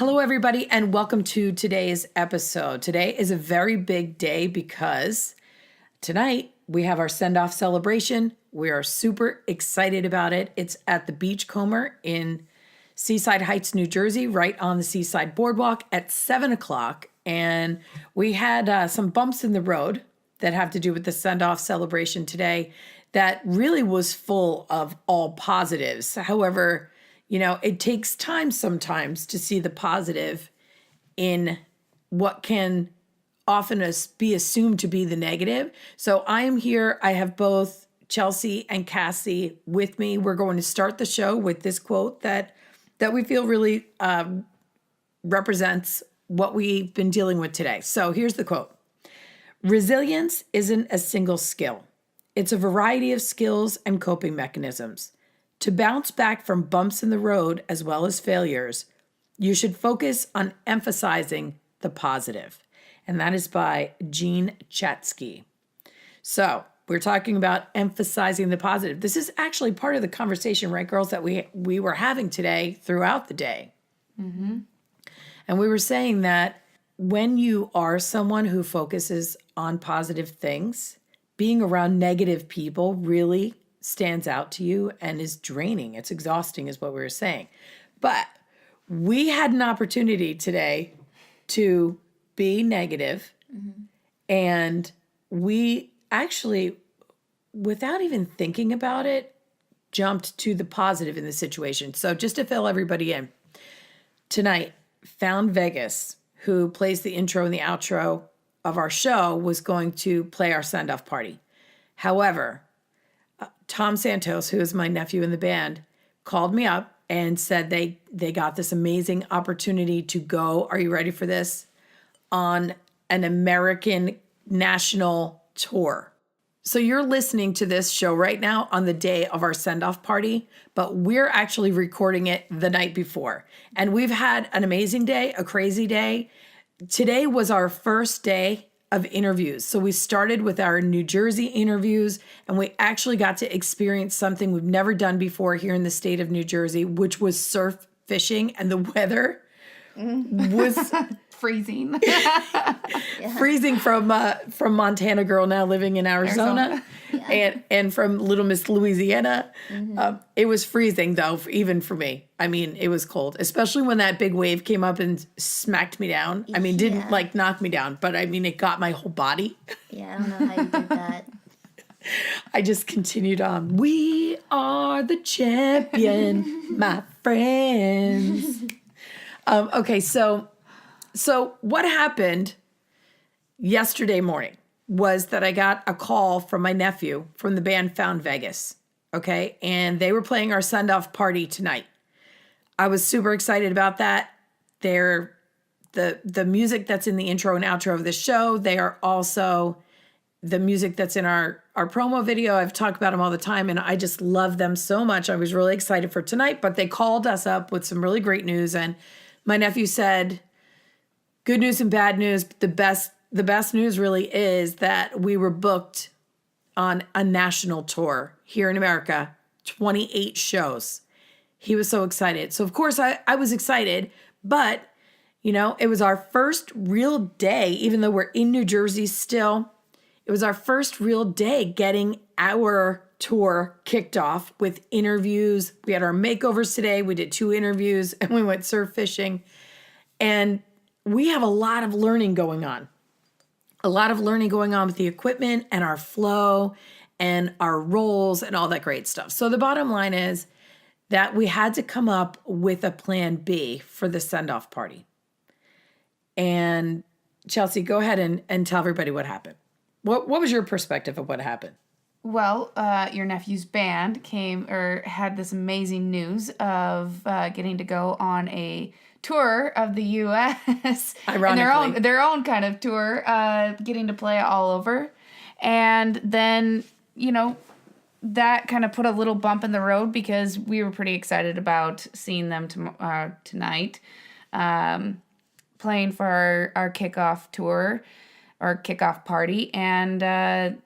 Hello, everybody, and welcome to today's episode. Today is a very big day because tonight we have our send-off celebration. We are super excited about it. It's at the Beachcomber in Seaside Heights, New Jersey, right on the Seaside Boardwalk at 7 o'clock. And we had some bumps in the road that have to do with the send-off celebration today that really was full of all positives. However, it takes time sometimes to see the positive in what can often be assumed to be the negative. So I am here. I have both Chelsea and Cassie with me. We're going to start the show with this quote that we feel really represents what we've been dealing with today. So here's the quote. Resilience isn't a single skill. It's a variety of skills and coping mechanisms. To bounce back from bumps in the road as well as failures, you should focus on emphasizing the positive. And that is by Jean Chatsky. So we're talking about emphasizing the positive. This is actually part of the conversation, right, girls, that we were having today throughout the day. Mm-hmm. And we were saying that when you are someone who focuses on positive things, being around negative people really stands out to you and is draining. It's exhausting is what we were saying. But we had an opportunity today to be negative, and we actually, without even thinking about it, jumped to the positive in the situation. So just to fill everybody in, tonight, Found Vegas, who plays the intro and the outro of our show, was going to play our send-off party. However, Tom Santos, who is my nephew in the band, called me up and said they got this amazing opportunity to go, are you ready for this, on an American national tour. So you're listening to this show right now on the day of our send-off party, but we're actually recording it the night before. And we've had an amazing day, a crazy day. Today was our first day of interviews. So we started with our New Jersey interviews, and we actually got to experience something we've never done before here in the state of New Jersey, which was surf fishing, and the weather was freezing. freezing from Montana girl now living in Arizona. And from Little Miss Louisiana. It was freezing, though, even for me. I mean, it was cold, especially when that big wave came up and smacked me down. I mean, didn't knock me down, but I mean, it got my whole body. Yeah, I don't know how you did that. I just continued on. We are the champion, my friends. Okay, so what happened yesterday morning was that I got a call from my nephew from the band Found Vegas, okay? And they were playing our send-off party tonight. I was super excited about that. They're the music that's in the intro and outro of the show. They are also the music that's in our promo video. I've talked about them all the time, and I just love them so much. I was really excited for tonight, but they called us up with some really great news, and my nephew said, good news and bad news. The best news really is that we were booked on a national tour here in America, 28 shows. He was so excited. So, of course, I was excited, but, it was our first real day, even though we're in New Jersey still, it was our first real day getting our tour kicked off with interviews. We had our makeovers today. We did 2 interviews, and we went surf fishing. And we have a lot of learning going on. A lot of learning going on with the equipment and our flow and our roles and all that great stuff. So the bottom line is that we had to come up with a plan B for the send-off party. And Chelsea, go ahead and tell everybody what happened. What was your perspective of what happened? Well, your nephew's band had this amazing news of getting to go on a tour of the U.S. Ironically. And their own kind of tour, getting to play all over. And then, that kind of put a little bump in the road because we were pretty excited about seeing them tonight, playing for our kickoff tour, our kickoff party. And, at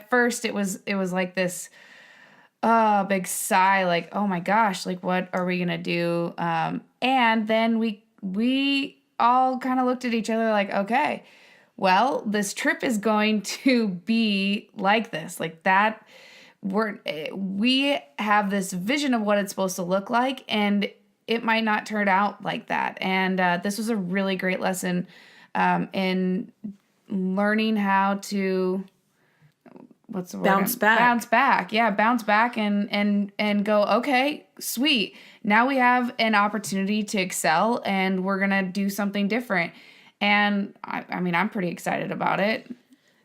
first it was like this big sigh, like, oh my gosh, like, what are we going to do? And then we all kind of looked at each other like, okay, well, this trip is going to be like this. Like that, we have this vision of what it's supposed to look like, and it might not turn out like that. And this was a really great lesson in learning how to, what's the word? Bounce back. Bounce back. Yeah, bounce back and go, okay, sweet. Now we have an opportunity to excel, and we're going to do something different. And I mean, I'm pretty excited about it.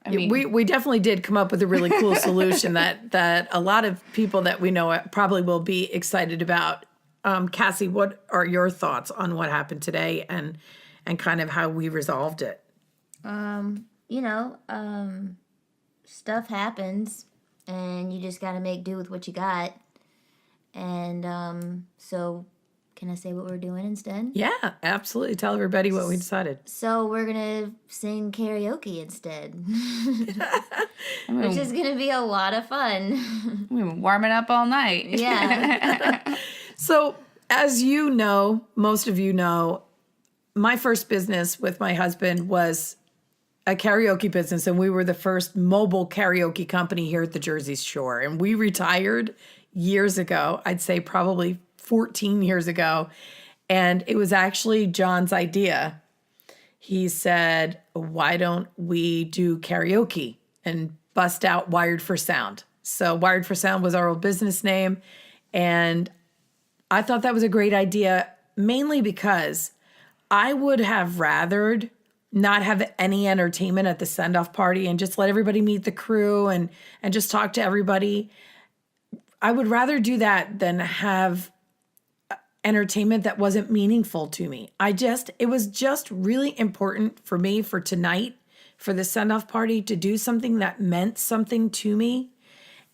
I mean, we definitely did come up with a really cool solution that a lot of people that we know probably will be excited about. Cassie, what are your thoughts on what happened today and kind of how we resolved it? You know, stuff happens, and you just got to make do with what you got. And so, can I say what we're doing instead? Yeah, absolutely. Tell everybody what we decided. So we're gonna sing karaoke instead, which is gonna be a lot of fun. we've been warming up all night. Yeah. So, as you know, most of you know, my first business with my husband was a karaoke business, and we were the first mobile karaoke company here at the Jersey Shore. And we retired years ago, I'd say probably 14 years ago. And it was actually John's idea. He said, why don't we do karaoke and bust out Wired for Sound? So Wired for Sound was our old business name. And I thought that was a great idea, mainly because I would have rathered not have any entertainment at the send-off party and just let everybody meet the crew and just talk to everybody. I would rather do that than have entertainment that wasn't meaningful to me. It was just really important for me for tonight, for the send-off party, to do something that meant something to me.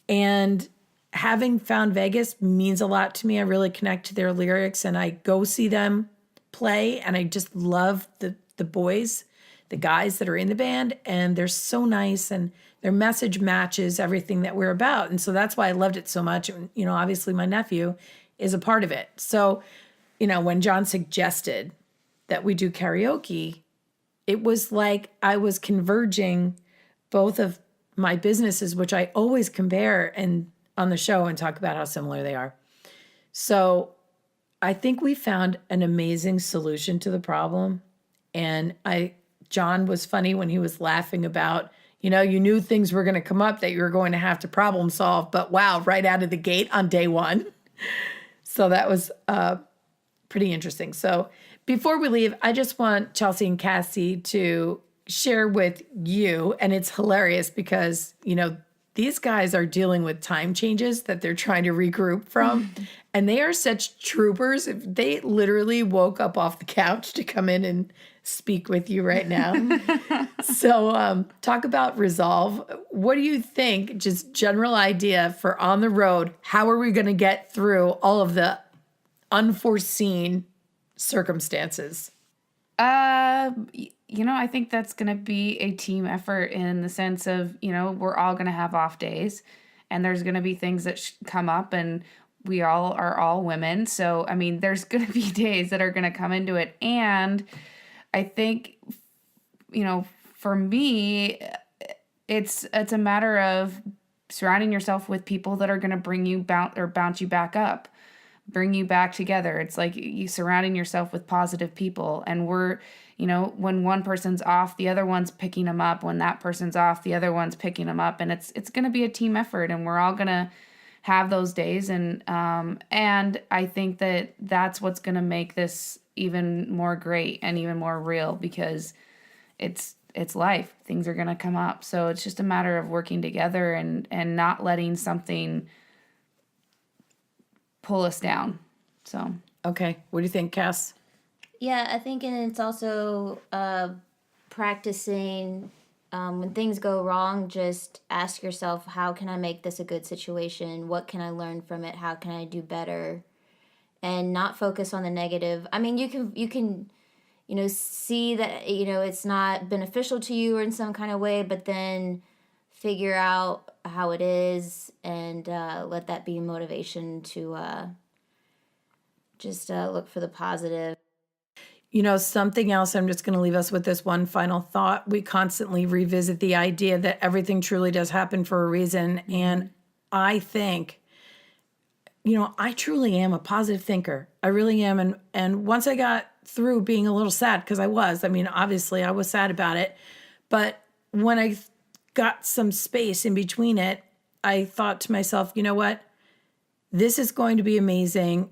And having found Vegas means a lot to me. I really connect to their lyrics, and I go see them play, and I just love the boys, the guys that are in the band, and they're so nice, and their message matches everything that we're about. And so that's why I loved it so much. And, you know, obviously my nephew is a part of it. So, you know, when John suggested that we do karaoke, it was like I was converging both of my businesses, which I always compare and on the show and talk about how similar they are. So I think we found an amazing solution to the problem. And John was funny when he was laughing about, you know, you knew things were going to come up that you were going to have to problem solve, but wow, right out of the gate on day one. So that was pretty interesting. So before we leave, I just want Chelsea and Cassie to share with you, and it's hilarious because, you know, these guys are dealing with time changes that they're trying to regroup from, and they are such troopers. They literally woke up off the couch to come in and speak with you right now. So talk about resolve. What do you think, just general idea for on the road, how are we going to get through all of the unforeseen circumstances? You know, I think that's going to be a team effort in the sense of, you know, we're all going to have off days, and there's going to be things that come up, and we all are all women. So, I mean, there's going to be days that are going to come into it. And I think, you know, for me, it's a matter of surrounding yourself with people that are going to bring you bounce you back up, bring you back together. It's like you surrounding yourself with positive people. And we're, you know, when one person's off, the other one's picking them up. When that person's off, the other one's picking them up. And it's going to be a team effort, and we're all going to have those days. And I think that that's what's going to make this even more great and even more real, because it's life. Things are going to come up. So it's just a matter of working together and not letting something pull us down. So, okay. What do you think, Cass? Yeah, I think, and it's also practicing when things go wrong. Just ask yourself, how can I make this a good situation? What can I learn from it? How can I do better? And not focus on the negative. I mean, you can, you know, see that, you know, it's not beneficial to you or in some kind of way, but then figure out how it is and let that be motivation to just look for the positive. You know, something else, I'm just going to leave us with this one final thought. We constantly revisit the idea that everything truly does happen for a reason. And I think, you know, I truly am a positive thinker. I really am. And once I got through being a little sad, because I mean, obviously I was sad about it. But when I got some space in between it, I thought to myself, you know what? This is going to be amazing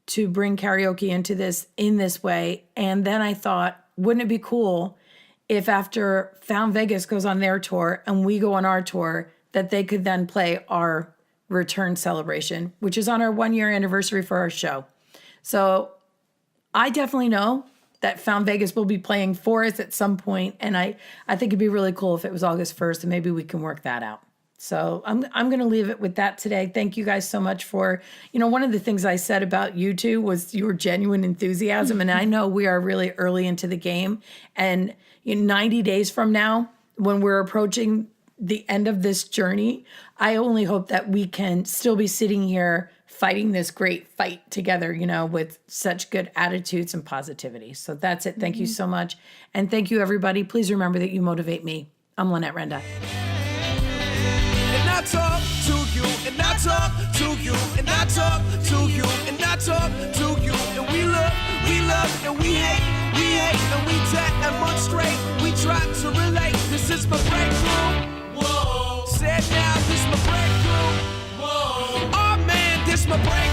to bring karaoke into this in this way. And then I thought, wouldn't it be cool if after Found Vegas goes on their tour and we go on our tour, that they could then play our return celebration, which is on our 1-year anniversary for our show. So I definitely know that Found Vegas will be playing for us at some point, and I think it'd be really cool if it was August 1st, and maybe we can work that out. So I'm going to leave it with that today. Thank you guys so much for, you know, one of the things I said about you two was your genuine enthusiasm. And I know we are really early into the game. And in 90 days from now, when we're approaching the end of this journey, I only hope that we can still be sitting here fighting this great fight together, you know, with such good attitudes and positivity. So that's it. Thank you so much. And thank you, everybody. Please remember that you motivate me. I'm Lynette Renda. And I talk to you, and I talk to you, and I talk to you, and I talk to you. And we love, and we hate, and we demonstrate. We try to relate. This is my breakthrough. Whoa. Said now, this my breakthrough. Whoa. Oh man, this my breakthrough.